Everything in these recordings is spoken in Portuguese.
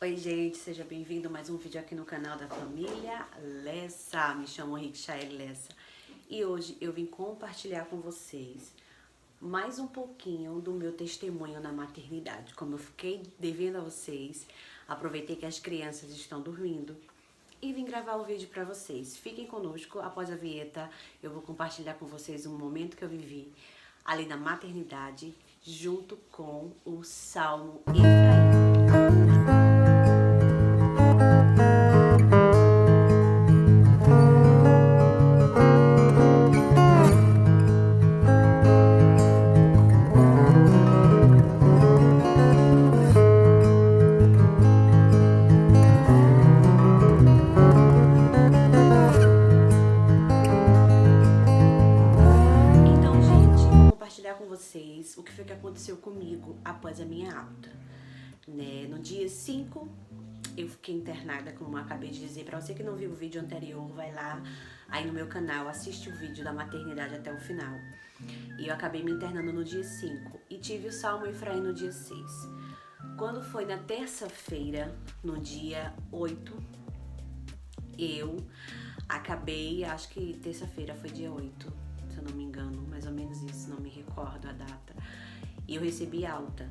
Oi gente, seja bem-vindo a mais um vídeo aqui no canal da família Lessa. Me chamo Richael Lessa e hoje eu vim compartilhar com vocês mais um pouquinho do meu testemunho na maternidade. Como eu fiquei devendo a vocês, aproveitei que as crianças estão dormindo e vim gravar o vídeo para vocês. Fiquem conosco, após a vinheta eu vou compartilhar com vocês um momento que eu vivi ali na maternidade junto com o Salmo Efraim. Compartilhar com vocês o que foi que aconteceu comigo após a minha alta, né? No dia 5, eu fiquei internada, como eu acabei de dizer. Para você que não viu o vídeo anterior, vai lá aí no meu canal, assiste o vídeo da maternidade até o final. E eu acabei me internando no dia 5 e tive o Salmo Efraim no dia 6. Quando foi na terça-feira, no dia 8, eu acabei, acho que terça-feira foi dia 8, se eu não me engano, mais ou menos isso, não me recordo a data. E eu recebi alta.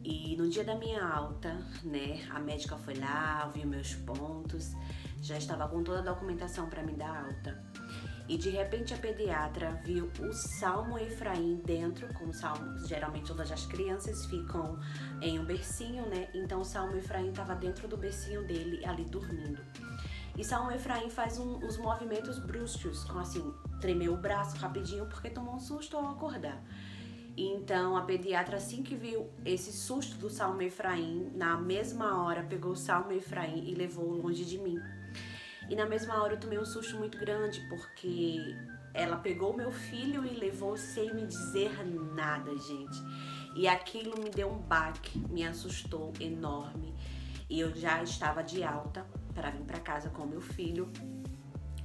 E no dia da minha alta, né, a médica foi lá, viu meus pontos, já estava com toda a documentação para me dar alta. E de repente a pediatra viu o Salmo Efraim dentro, como salmo, geralmente todas as crianças ficam em um bercinho, né? Então o Salmo Efraim estava dentro do bercinho dele, ali dormindo. E Salmo Efraim faz uns movimentos bruscos, como assim, tremeu o braço rapidinho porque tomou um susto ao acordar. Então a pediatra, assim que viu esse susto do Salmo Efraim, na mesma hora pegou o Salmo Efraim e levou longe de mim. E na mesma hora eu tomei um susto muito grande, porque ela pegou meu filho e levou sem me dizer nada, gente. E aquilo me deu um baque, me assustou enorme. E eu já estava de alta para vir para casa com meu filho.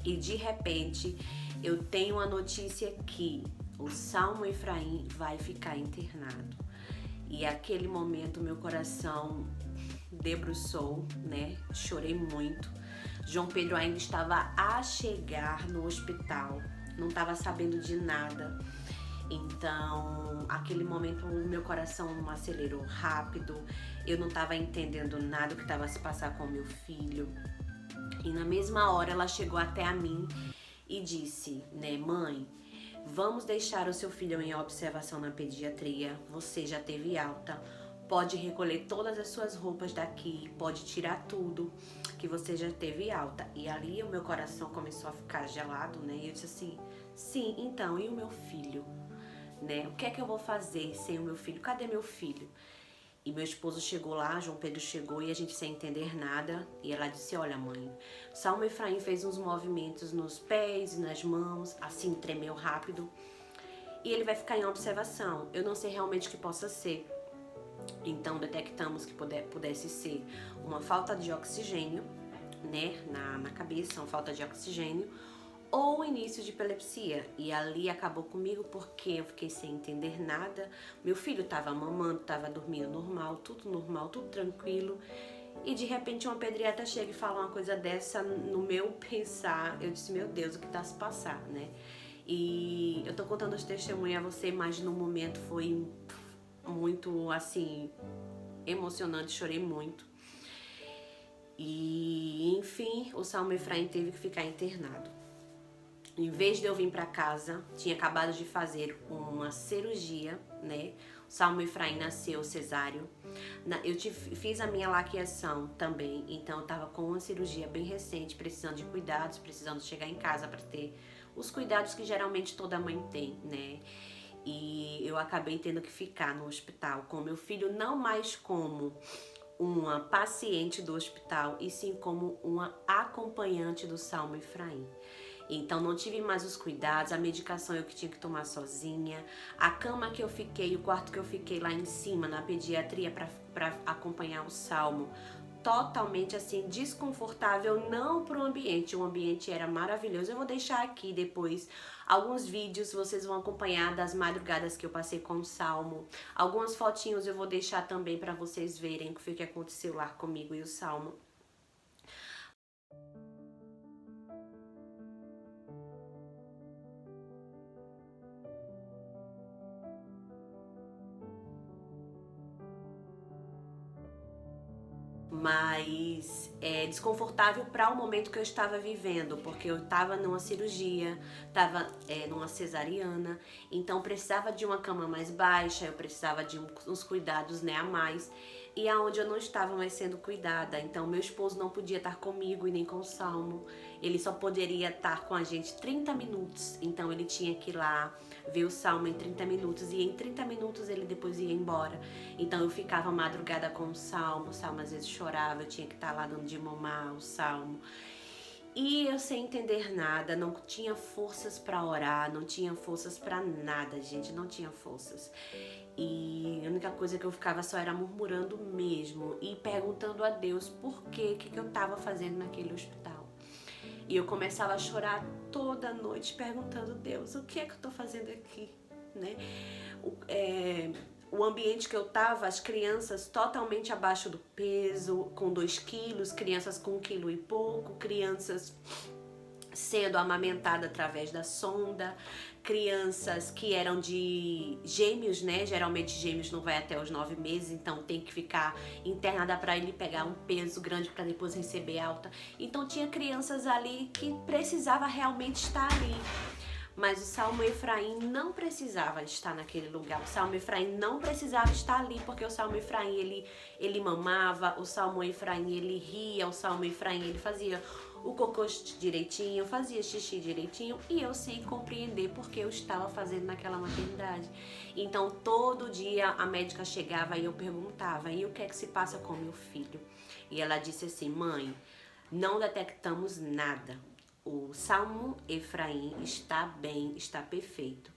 E de repente eu tenho a notícia que o Salmo Efraim vai ficar internado. E aquele momento meu coração debruçou, né? Chorei muito. João Pedro ainda estava a chegar no hospital, não estava sabendo de nada. Então, aquele momento o meu coração acelerou rápido. Eu não estava entendendo nada o que estava se passando com o meu filho. E na mesma hora ela chegou até a mim e disse, né, mãe, vamos deixar o seu filho em observação na pediatria, você já teve alta, pode recolher todas as suas roupas daqui, pode tirar tudo, que você já teve alta. E ali o meu coração começou a ficar gelado, né, e eu disse assim, sim, então, e o meu filho? Né, o que é que eu vou fazer sem o meu filho? Cadê meu filho? E meu esposo chegou lá, João Pedro chegou e a gente sem entender nada. E ela disse, olha mãe, Salmo Efraim fez uns movimentos nos pés e nas mãos, assim tremeu rápido. E ele vai ficar em observação. Eu não sei realmente o que possa ser. Então detectamos que pudesse ser uma falta de oxigênio, né, na cabeça, uma falta de oxigênio, ou início de epilepsia. E ali acabou comigo porque eu fiquei sem entender nada. Meu filho estava mamando, estava dormindo normal, tudo tranquilo. E de repente uma pediatra chega e fala uma coisa dessa no meu pensar. Eu disse, meu Deus, o que tá se passar, né? E eu tô contando os testemunhos a você, mas no momento foi muito, assim, emocionante, chorei muito. E, enfim, o Salmo Efraim teve que ficar internado. Em vez de eu vir para casa, tinha acabado de fazer uma cirurgia, né? O Salmo Efraim nasceu cesáreo. Eu fiz a minha laqueação também, então eu tava com uma cirurgia bem recente, precisando de cuidados, precisando chegar em casa para ter os cuidados que geralmente toda mãe tem, né? E eu acabei tendo que ficar no hospital com meu filho, não mais como uma paciente do hospital, e sim como uma acompanhante do Salmo Efraim. Então não tive mais os cuidados, a medicação eu que tinha que tomar sozinha, a cama que eu fiquei, o quarto que eu fiquei lá em cima na pediatria para acompanhar o Salmo, totalmente assim desconfortável, não pro ambiente. O ambiente era maravilhoso. Eu vou deixar aqui depois alguns vídeos, vocês vão acompanhar das madrugadas que eu passei com o Salmo. Algumas fotinhos eu vou deixar também para vocês verem o que foi que aconteceu lá comigo e o Salmo. Mas é desconfortável para o momento que eu estava vivendo, porque eu estava numa cirurgia, estava numa cesariana, então precisava de uma cama mais baixa, eu precisava de uns cuidados, né, a mais, e aonde eu não estava mais sendo cuidada. Então meu esposo não podia estar comigo e nem com o Salmo, ele só poderia estar com a gente 30 minutos, então ele tinha que ir lá ver o Salmo em 30 minutos, e em 30 minutos ele depois ia embora. Então eu ficava madrugada com o Salmo às vezes chorava, eu tinha que estar lá dando de mamar o Salmo. E eu sem entender nada, não tinha forças para orar, não tinha forças para nada, gente, não tinha forças. E a única coisa que eu ficava só era murmurando mesmo e perguntando a Deus por que eu estava fazendo naquele hospital. E eu começava a chorar toda noite perguntando a Deus, o que é que eu tô fazendo aqui, né? O ambiente que eu tava, as crianças totalmente abaixo do peso, com 2 quilos, crianças com 1 quilo e pouco, crianças sendo amamentadas através da sonda, crianças que eram de gêmeos, né? Geralmente gêmeos não vai até os 9 meses, então tem que ficar internada para ele pegar um peso grande para depois receber alta. Então tinha crianças ali que precisava realmente estar ali. Mas o Salmo Efraim não precisava estar naquele lugar. O Salmo Efraim não precisava estar ali, porque o Salmo Efraim ele mamava, o Salmo Efraim ele ria, o Salmo Efraim ele fazia o cocô direitinho, fazia xixi direitinho, e eu sem compreender porque eu estava fazendo naquela maternidade. Então todo dia a médica chegava e eu perguntava, e o que é que se passa com meu filho? E ela disse assim, mãe, não detectamos nada. O Salmo Efraim está bem, está perfeito.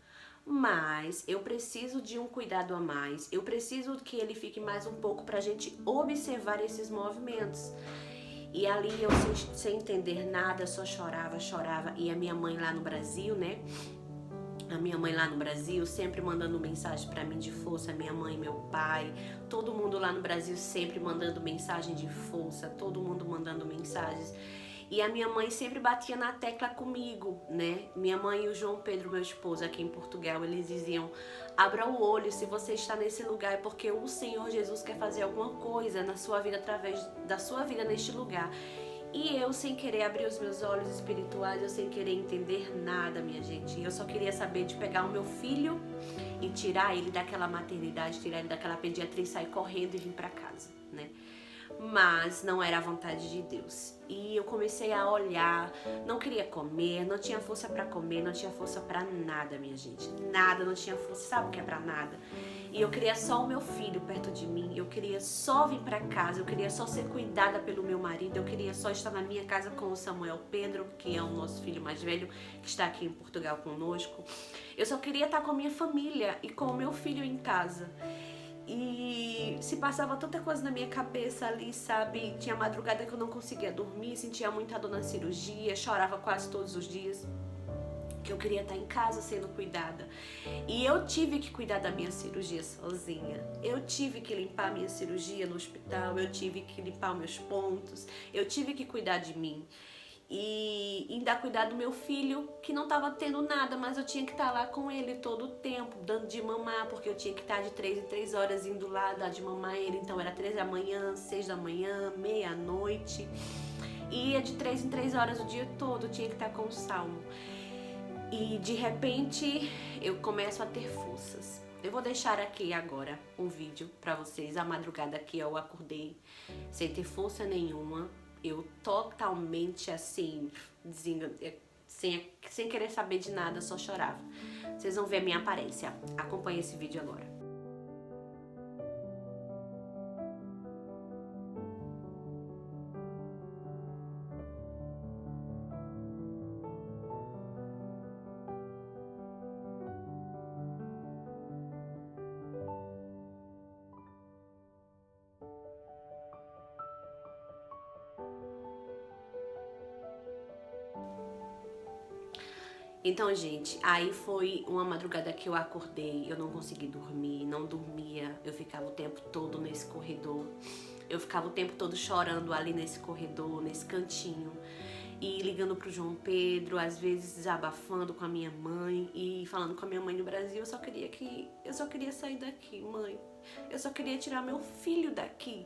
Mas eu preciso de um cuidado a mais. Eu preciso que ele fique mais um pouco para a gente observar esses movimentos. E ali eu sem entender nada, só chorava. E a minha mãe lá no Brasil, né? A minha mãe lá no Brasil sempre mandando mensagem para mim de força, minha mãe, meu pai, todo mundo lá no Brasil sempre mandando mensagem de força, todo mundo mandando mensagens. E a minha mãe sempre batia na tecla comigo, né? Minha mãe e o João Pedro, meu esposo, aqui em Portugal, eles diziam, abra o olho, se você está nesse lugar é porque o Senhor Jesus quer fazer alguma coisa na sua vida, através da sua vida neste lugar. E eu sem querer abrir os meus olhos espirituais, eu sem querer entender nada, minha gente. Eu só queria saber de pegar o meu filho e tirar ele daquela maternidade, tirar ele daquela pediatria e sair correndo e vir para casa, né? Mas não era a vontade de Deus. E eu comecei a olhar, não queria comer, não tinha força para comer, não tinha força para nada, minha gente. Nada, não tinha força, sabe o que é para nada? E eu queria só o meu filho perto de mim, eu queria só vir para casa, eu queria só ser cuidada pelo meu marido, eu queria só estar na minha casa com o Samuel Pedro, que é o nosso filho mais velho, que está aqui em Portugal conosco. Eu só queria estar com a minha família e com o meu filho em casa. E se passava tanta coisa na minha cabeça ali, sabe? Tinha madrugada que eu não conseguia dormir, sentia muita dor na cirurgia, chorava quase todos os dias, que eu queria estar em casa sendo cuidada. E eu tive que cuidar da minha cirurgia sozinha. Eu tive que limpar a minha cirurgia no hospital, eu tive que limpar os meus pontos, eu tive que cuidar de mim. E ainda cuidar do meu filho, que não estava tendo nada, mas eu tinha que estar lá com ele todo o tempo, dando de mamar, porque eu tinha que estar de 3 em 3 horas indo lá dar de mamar ele. Então era 3 da manhã, 6 da manhã, meia-noite. E ia de 3 em 3 horas o dia todo, eu tinha que estar com o Salmo. E de repente eu começo a ter forças. Eu vou deixar aqui agora um vídeo pra vocês, a madrugada que eu acordei sem ter força nenhuma. Eu totalmente assim, sem querer saber de nada, só chorava. Vocês vão ver a minha aparência. Acompanhe esse vídeo agora. Então, gente, aí foi uma madrugada que eu acordei, eu não consegui dormir, não dormia, eu ficava o tempo todo nesse corredor, eu ficava o tempo todo chorando ali nesse corredor, nesse cantinho, e ligando pro João Pedro, às vezes desabafando com a minha mãe e falando com a minha mãe no Brasil, eu só queria sair daqui, mãe. Eu só queria tirar meu filho daqui.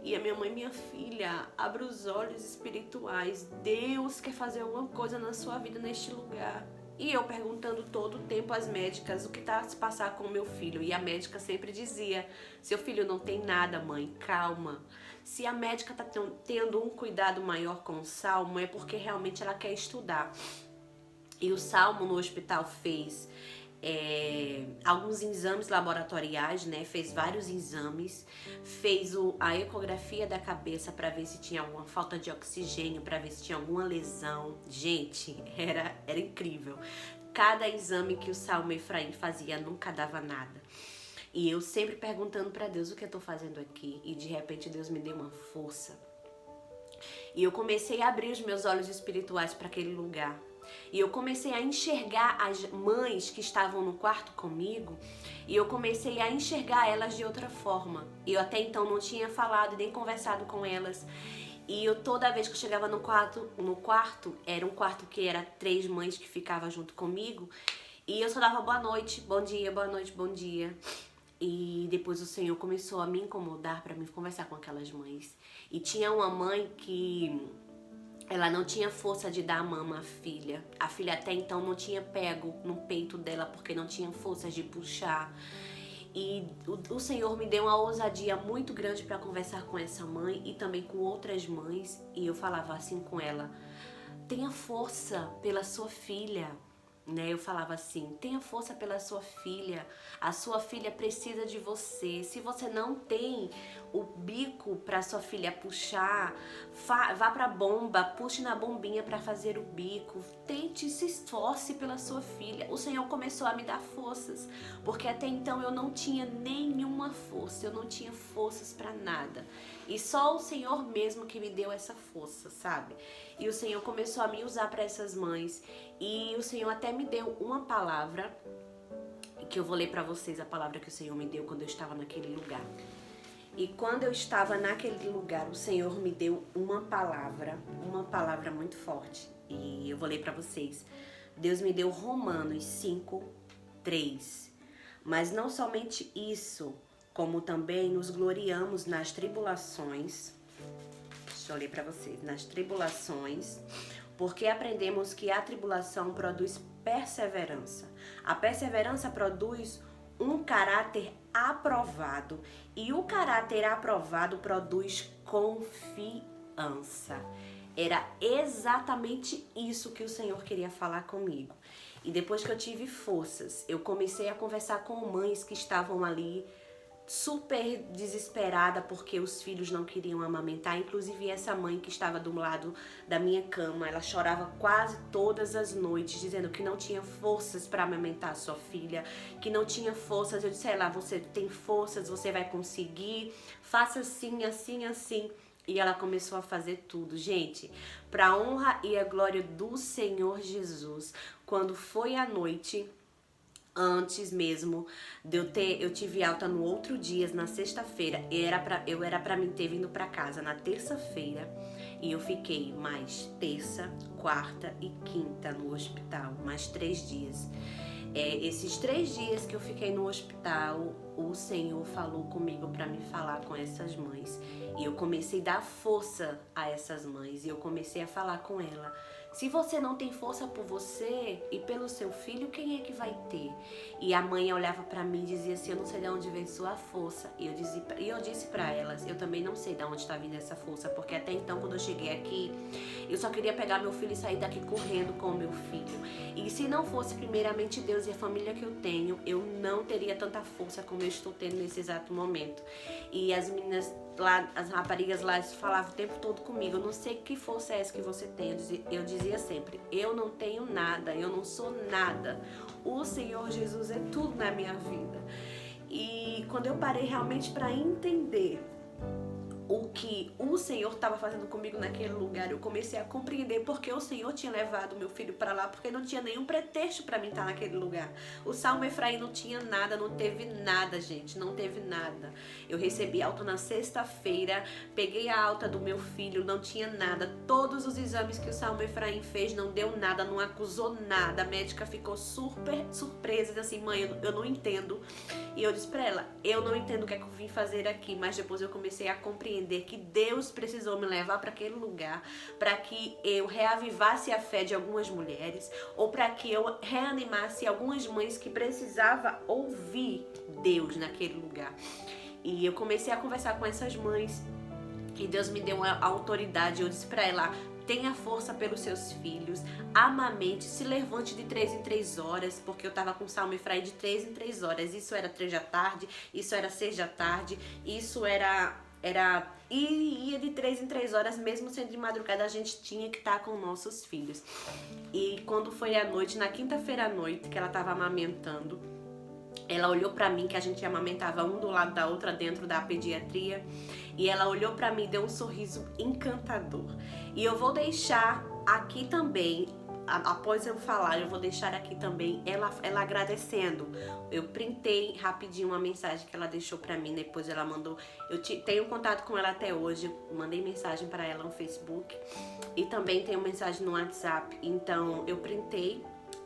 E a minha mãe, minha filha, abra os olhos espirituais. Deus quer fazer alguma coisa na sua vida neste lugar. E eu perguntando todo o tempo às médicas o que tá a se passar com o meu filho. E a médica sempre dizia, seu filho não tem nada, mãe, calma. Se a médica tá tendo um cuidado maior com o Salmo, é porque realmente ela quer estudar. E o Salmo no hospital fez alguns exames laboratoriais, né? Fez vários exames, fez a ecografia da cabeça para ver se tinha alguma falta de oxigênio, para ver se tinha alguma lesão. Gente, era incrível. Cada exame que o Salmo Efraim fazia nunca dava nada. E eu sempre perguntando para Deus o que eu tô fazendo aqui, e de repente Deus me deu uma força. E eu comecei a abrir os meus olhos espirituais para aquele lugar. E eu comecei a enxergar as mães que estavam no quarto comigo, e eu comecei a enxergar elas de outra forma. Eu até então não tinha falado nem conversado com elas. E eu, toda vez que eu chegava no quarto, era um quarto que era 3 mães que ficavam junto comigo, e eu só dava boa noite, bom dia, boa noite, bom dia. E depois o Senhor começou a me incomodar para mim conversar com aquelas mães. E tinha uma mãe que ela não tinha força de dar a mama à filha. A filha até então não tinha pego no peito dela porque não tinha força de puxar. E o Senhor me deu uma ousadia muito grande para conversar com essa mãe e também com outras mães. E eu falava assim com ela, tenha força pela sua filha. Né? Eu falava assim, tenha força pela sua filha, a sua filha precisa de você. Se você não tem o bico para sua filha puxar, vá para a bomba, puxe na bombinha para fazer o bico, tente, se esforce pela sua filha. O Senhor começou a me dar forças, porque até então eu não tinha nenhuma força, eu não tinha forças para nada. E só o Senhor mesmo que me deu essa força, sabe? E o Senhor começou a me usar para essas mães. E o Senhor até me deu uma palavra, que eu vou ler para vocês a palavra que o Senhor me deu quando eu estava naquele lugar. E quando eu estava naquele lugar, o Senhor me deu uma palavra muito forte. E eu vou ler para vocês. Deus me deu Romanos 5:3. Mas não somente isso, como também nos gloriamos nas tribulações. Deixa eu ler para vocês. Nas tribulações, porque aprendemos que a tribulação produz perseverança. A perseverança produz um caráter aprovado. E o caráter aprovado produz confiança. Era exatamente isso que o Senhor queria falar comigo. E depois que eu tive forças, eu comecei a conversar com mães que estavam ali super desesperada porque os filhos não queriam amamentar. Inclusive essa mãe que estava do lado da minha cama, ela chorava quase todas as noites, dizendo que não tinha forças para amamentar a sua filha, que não tinha forças. Eu disse, lá, você tem forças, você vai conseguir, faça assim, assim, assim. E ela começou a fazer tudo. Gente, para a honra e a glória do Senhor Jesus, quando foi à noite, antes mesmo eu tive alta no outro dia, na sexta-feira, eu era pra mim ter vindo pra casa na terça-feira, e eu fiquei mais terça, quarta e quinta no hospital, mais 3 dias. Esses 3 dias que eu fiquei no hospital, o Senhor falou comigo para me falar com essas mães, e eu comecei a dar força a essas mães, e eu comecei a falar com ela. Se você não tem força por você e pelo seu filho, quem é que vai ter? E a mãe olhava pra mim e dizia assim, eu não sei de onde vem sua força. E eu disse pra elas, eu também não sei de onde está vindo essa força, porque até então, quando eu cheguei aqui, eu só queria pegar meu filho e sair daqui correndo com o meu filho. E se não fosse primeiramente Deus e a família que eu tenho, eu não teria tanta força como eu estou tendo nesse exato momento. E as meninas lá, as raparigas lá falavam o tempo todo comigo, eu não sei que força é essa que você tem. Eu dizia sempre, eu não tenho nada, eu não sou nada. O Senhor Jesus é tudo na minha vida. E quando eu parei realmente para entender o que o Senhor estava fazendo comigo naquele lugar. Eu comecei a compreender porque o Senhor tinha levado meu filho para lá, porque não tinha nenhum pretexto para mim estar naquele lugar. O Salmo Efraim não tinha nada, não teve nada, gente, não teve nada. Eu recebi alta na sexta-feira, peguei a alta do meu filho, não tinha nada. Todos os exames que o Salmo Efraim fez não deu nada, não acusou nada. A médica ficou super surpresa, assim, mãe, eu não entendo. E eu disse pra ela, eu não entendo o que é que eu vim fazer aqui, mas depois eu comecei a compreender que Deus precisou me levar para aquele lugar para que eu reavivasse a fé de algumas mulheres ou para que eu reanimasse algumas mães que precisavam ouvir Deus naquele lugar. E eu comecei a conversar com essas mães e Deus me deu a autoridade. Eu disse para ela, tenha força pelos seus filhos, amamente, se levante de 3 em 3 horas, porque eu tava com o Salmo Efraim de 3 em 3 horas. Isso era 3 da tarde, isso era 6 da tarde, isso ia de 3 em 3 horas, mesmo sendo de madrugada, a gente tinha que estar com nossos filhos. E quando foi à noite, na quinta-feira à noite, que ela tava amamentando, ela olhou pra mim, que a gente amamentava um do lado da outra dentro da pediatria, e ela olhou pra mim e deu um sorriso encantador. E eu vou deixar aqui também, após eu falar, eu vou deixar aqui também ela agradecendo. Eu printei rapidinho uma mensagem que ela deixou pra mim, depois ela mandou. Eu tenho contato com ela até hoje, eu mandei mensagem pra ela no Facebook e também tenho mensagem no WhatsApp. Então eu printei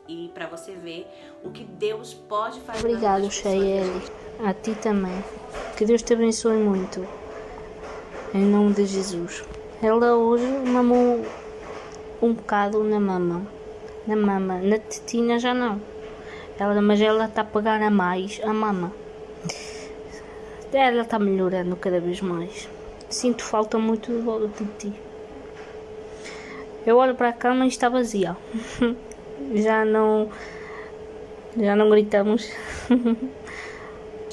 e pra você ver o que Deus pode fazer. Obrigado, Chayeli. A ti também. Que Deus te abençoe muito. Em nome de Jesus. Ela hoje mamou um bocado na mama. Na tetina já não. Mas ela está a pegar a mais a mama. Ela está melhorando cada vez mais. Sinto falta muito de ti. Eu olho para a cama e está vazia. Já não gritamos.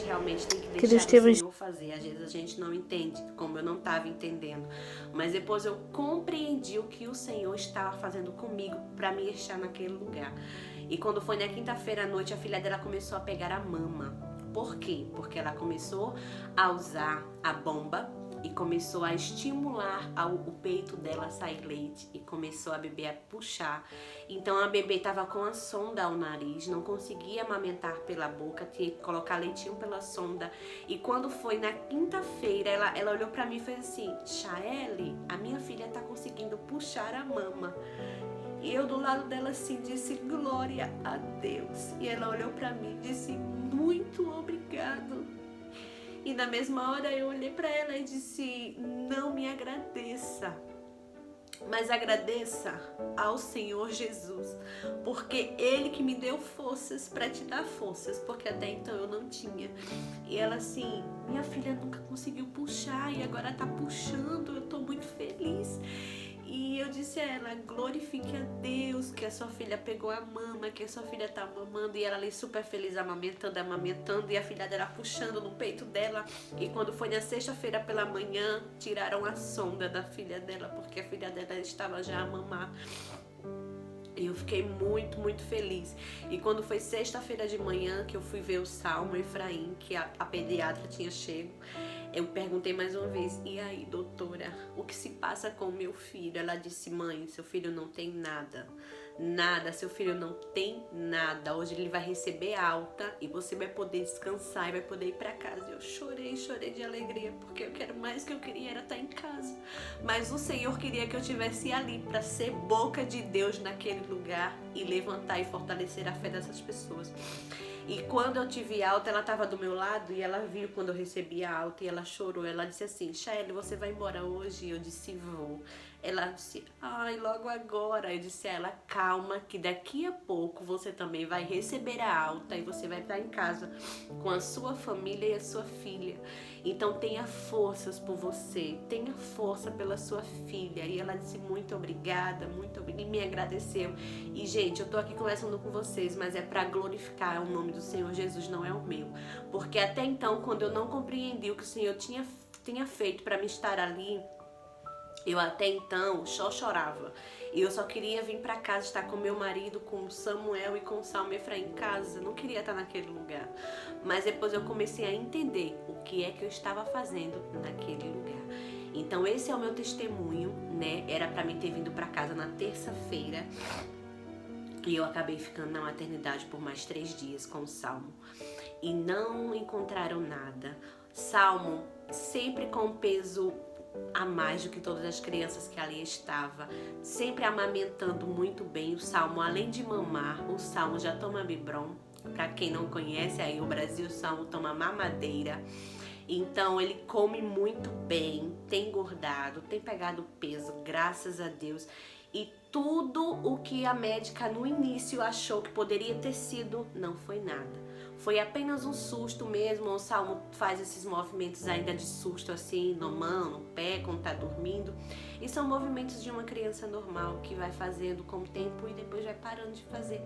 Realmente tem que deixar o Senhor fazer. Às vezes a gente não entende, como eu não estava entendendo. Mas depois eu compreendi o que o Senhor estava fazendo comigo para me deixar naquele lugar. E quando foi na quinta-feira à noite, a filha dela começou a pegar a mama. Por quê? Porque ela começou a usar a bomba e começou a estimular o peito dela a sair leite e começou a bebê a puxar. Então a bebê estava com a sonda ao nariz, não conseguia amamentar pela boca, tinha que colocar leitinho pela sonda. E quando foi na quinta-feira, ela olhou para mim e fez assim, Chaeli, a minha filha está conseguindo puxar a mama. E eu do lado dela assim disse, glória a Deus. E ela olhou para mim e disse, muito obrigado. E na mesma hora eu olhei para ela e disse, não me agradeça, mas agradeça ao Senhor Jesus, porque Ele que me deu forças para te dar forças, porque até então eu não tinha. E ela assim, minha filha nunca conseguiu puxar e agora tá puxando, eu tô muito feliz. E eu disse a ela, glorifique a Deus que a sua filha pegou a mama, que a sua filha tá mamando. E ela ali super feliz amamentando, e a filha dela puxando no peito dela. E quando foi na sexta-feira pela manhã, tiraram a sonda da filha dela, porque a filha dela estava já a mamar. E eu fiquei muito, muito feliz. E quando foi sexta-feira de manhã que eu fui ver o Salmo Efraim, que a pediatra tinha chego, eu perguntei mais uma vez, e aí, doutora, o que se passa com o meu filho? Ela disse, mãe, seu filho não tem nada. Nada, seu filho não tem nada. Hoje ele vai receber alta e você vai poder descansar e vai poder ir pra casa. Eu chorei de alegria, porque eu quero mais que eu queria era estar em casa. Mas o Senhor queria que eu estivesse ali pra ser boca de Deus naquele lugar e levantar e fortalecer a fé dessas pessoas. E quando eu tive alta, ela estava do meu lado e ela viu quando eu recebi a alta e ela chorou. Ela disse assim, Chaeli, você vai embora hoje? E eu disse, vou. Ela disse, ai, logo agora. Eu disse a ela, calma, que daqui a pouco você também vai receber a alta e você vai estar em casa com a sua família e a sua filha. Então tenha forças por você, tenha força pela sua filha. E ela disse, muito obrigada, e me agradeceu. E gente, eu tô aqui conversando com vocês, mas é para glorificar o nome do Senhor Jesus, não é o meu. Porque até então, quando eu não compreendi o que o Senhor tinha feito para me estar ali, eu até então só chorava. E eu só queria vir para casa, estar com meu marido, com o Samuel e com o Salmo Efraim em casa. Não queria estar naquele lugar. Mas depois eu comecei a entender o que é que eu estava fazendo naquele lugar. Então esse é o meu testemunho, né? Era pra mim ter vindo pra casa na terça-feira e eu acabei ficando na maternidade por mais 3 dias com o Salmo e não encontraram nada. Salmo sempre com peso a mais do que todas as crianças que ali estavam, sempre amamentando muito bem. O Salmo, além de mamar, o Salmo já toma biberon. Para quem não conhece, aí o Brasil, o Salmo toma mamadeira. Então ele come muito bem, tem engordado, tem pegado peso, graças a Deus. E tudo o que a médica no início achou que poderia ter sido, não foi nada. Foi apenas um susto mesmo. O Salmo faz esses movimentos ainda de susto assim, no mão, no pé, quando tá dormindo. E são movimentos de uma criança normal que vai fazendo com o tempo e depois vai parando de fazer.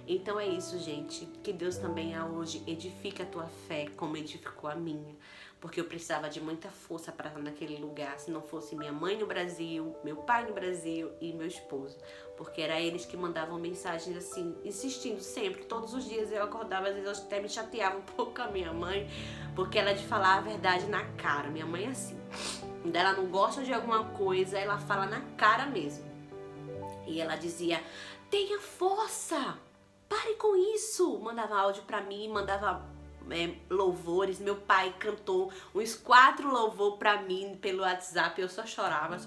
Então é isso, gente. Que Deus também hoje edifique a tua fé como edificou a minha. Porque eu precisava de muita força para estar naquele lugar. Se não fosse minha mãe no Brasil, meu pai no Brasil e meu esposo. Porque era eles que mandavam mensagens assim, insistindo sempre. Todos os dias eu acordava, às vezes eu até me chateava um pouco com a minha mãe. Porque ela é de falar a verdade na cara. Minha mãe é assim. Quando ela não gosta de alguma coisa, ela fala na cara mesmo. E ela dizia, tenha força! Pare com isso! Mandava áudio pra mim, mandava louvores. Meu pai cantou uns 4 louvores pra mim pelo WhatsApp. Eu só chorava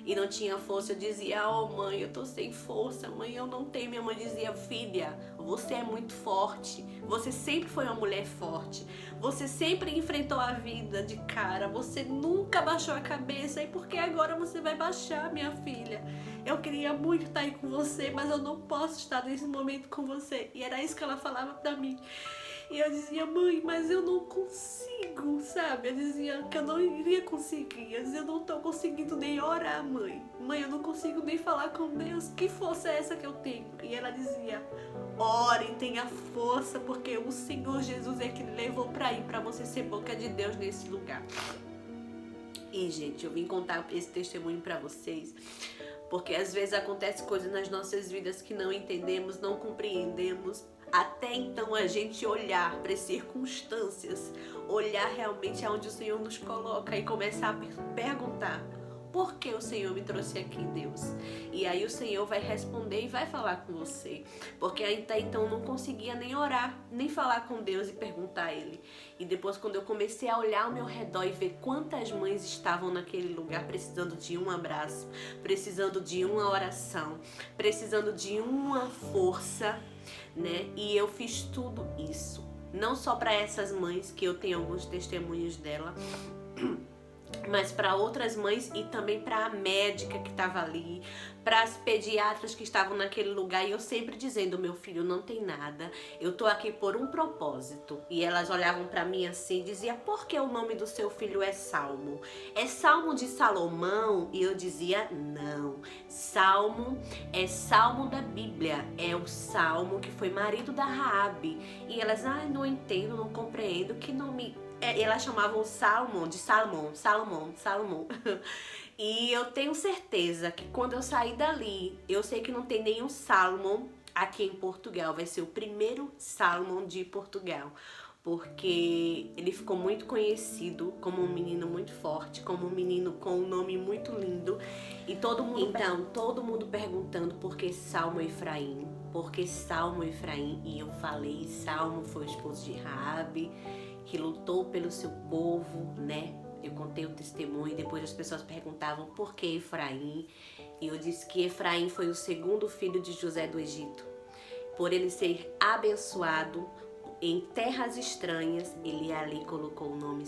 e não tinha força. Eu dizia, oh mãe, eu tô sem força, mãe, eu não tenho. Minha mãe dizia, filha, você é muito forte, você sempre foi uma mulher forte, você sempre enfrentou a vida de cara, você nunca baixou a cabeça, e por que agora você vai baixar, minha filha? Eu queria muito estar aí com você, mas eu não posso estar nesse momento com você. E era isso que ela falava pra mim. E eu dizia, mãe, mas eu não consigo, sabe? Eu dizia que eu não iria conseguir. Eu dizia, eu não tô conseguindo nem orar, mãe. Mãe, eu não consigo nem falar com Deus. Que força é essa que eu tenho? E ela dizia, ore, tenha força, porque o Senhor Jesus é que levou pra ir, pra você ser boca de Deus nesse lugar. E, gente, eu vim contar esse testemunho pra vocês, porque às vezes acontece coisas nas nossas vidas que não entendemos, não compreendemos. Até então a gente olhar para as circunstâncias, olhar realmente aonde o Senhor nos coloca e começar a perguntar, por que o Senhor me trouxe aqui, Deus? E aí o Senhor vai responder e vai falar com você. Porque até então eu não conseguia nem orar, nem falar com Deus e perguntar a Ele. E depois, quando eu comecei a olhar ao meu redor e ver quantas mães estavam naquele lugar precisando de um abraço, precisando de uma oração, precisando de uma força, né? E eu fiz tudo isso. Não só para essas mães, que eu tenho alguns testemunhos dela, mas para outras mães e também para a médica que estava ali, para as pediatras que estavam naquele lugar. E eu sempre dizendo, meu filho, não tem nada, eu tô aqui por um propósito. E elas olhavam para mim assim e diziam, por que o nome do seu filho é Salmo? É Salmo de Salomão? E eu dizia, não, Salmo é Salmo da Bíblia, é o Salmo que foi marido da Raabe. E elas, não entendo, não compreendo, que nome... Elas chamavam Salmão de Salomão. E eu tenho certeza que quando eu sair dali, eu sei que não tem nenhum Salomão aqui em Portugal. Vai ser o primeiro Salomão de Portugal. Porque ele ficou muito conhecido como um menino muito forte, como um menino com um nome muito lindo. E todo mundo perguntando por que Salmo Efraim? Por que Salmo Efraim? E eu falei, Salmo foi o esposo de Raabe, que lutou pelo seu povo, né? Eu contei o testemunho e depois as pessoas perguntavam por que Efraim. E eu disse que Efraim foi o segundo filho de José do Egito. Por ele ser abençoado em terras estranhas, ele ali colocou o nome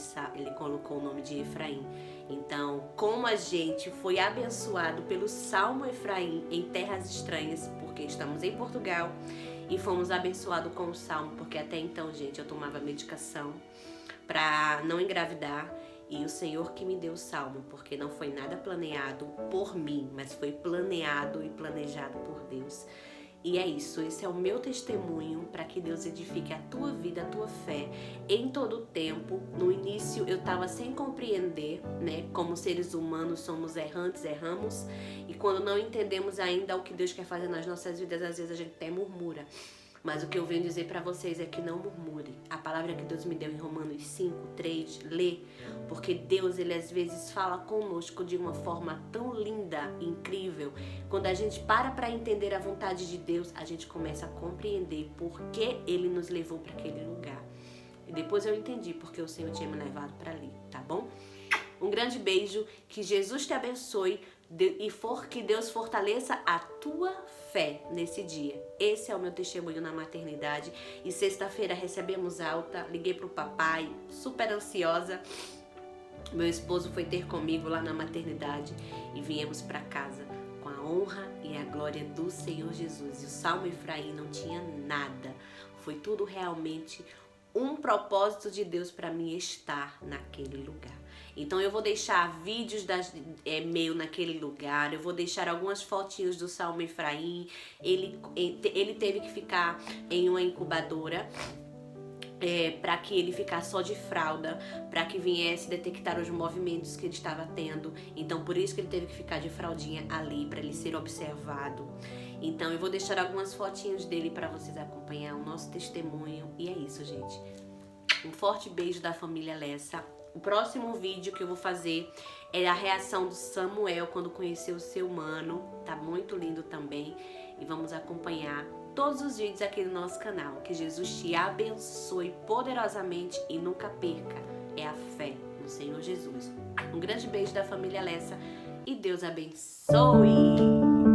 de Efraim. Então, como a gente foi abençoado pelo Salmo Efraim em terras estranhas, porque estamos em Portugal, e fomos abençoados com o Salmo, porque até então, gente, eu tomava medicação para não engravidar, e o Senhor que me deu o Salmo, porque não foi nada planeado por mim, mas foi planeado e planejado por Deus. E é isso, esse é o meu testemunho para que Deus edifique a tua vida, a tua fé em todo o tempo. No início eu estava sem compreender, né? Como seres humanos somos errantes, erramos. E quando não entendemos ainda o que Deus quer fazer nas nossas vidas, às vezes a gente até murmura. Mas o que eu venho dizer para vocês é que não murmure. A palavra que Deus me deu em Romanos 5:3, lê, porque Deus, ele às vezes fala conosco de uma forma tão linda, incrível. Quando a gente para entender a vontade de Deus, a gente começa a compreender por que ele nos levou para aquele lugar. E depois eu entendi porque o Senhor tinha me levado para ali, tá bom? Um grande beijo, que Jesus te abençoe e que Deus fortaleça a tua fé nesse dia. Esse é o meu testemunho na maternidade. E sexta-feira recebemos alta, liguei pro papai, super ansiosa. Meu esposo foi ter comigo lá na maternidade e viemos para casa com a honra e a glória do Senhor Jesus. E o Salmo Efraim não tinha nada. Foi tudo realmente um propósito de Deus para mim estar naquele lugar. Então eu vou deixar vídeos meu naquele lugar, eu vou deixar algumas fotinhos do Salmo Efraim. Ele teve que ficar em uma incubadora para que ele ficasse só de fralda, para que viesse detectar os movimentos que ele estava tendo. Então por isso que ele teve que ficar de fraldinha ali, para ele ser observado. Então eu vou deixar algumas fotinhos dele para vocês acompanhar o nosso testemunho. E é isso, gente. Um forte beijo da família Lessa. O próximo vídeo que eu vou fazer é a reação do Samuel quando conheceu o seu mano. Tá muito lindo também. E vamos acompanhar todos os vídeos aqui no nosso canal. Que Jesus te abençoe poderosamente e nunca perca. É a fé no Senhor Jesus. Um grande beijo da família Lessa e Deus abençoe!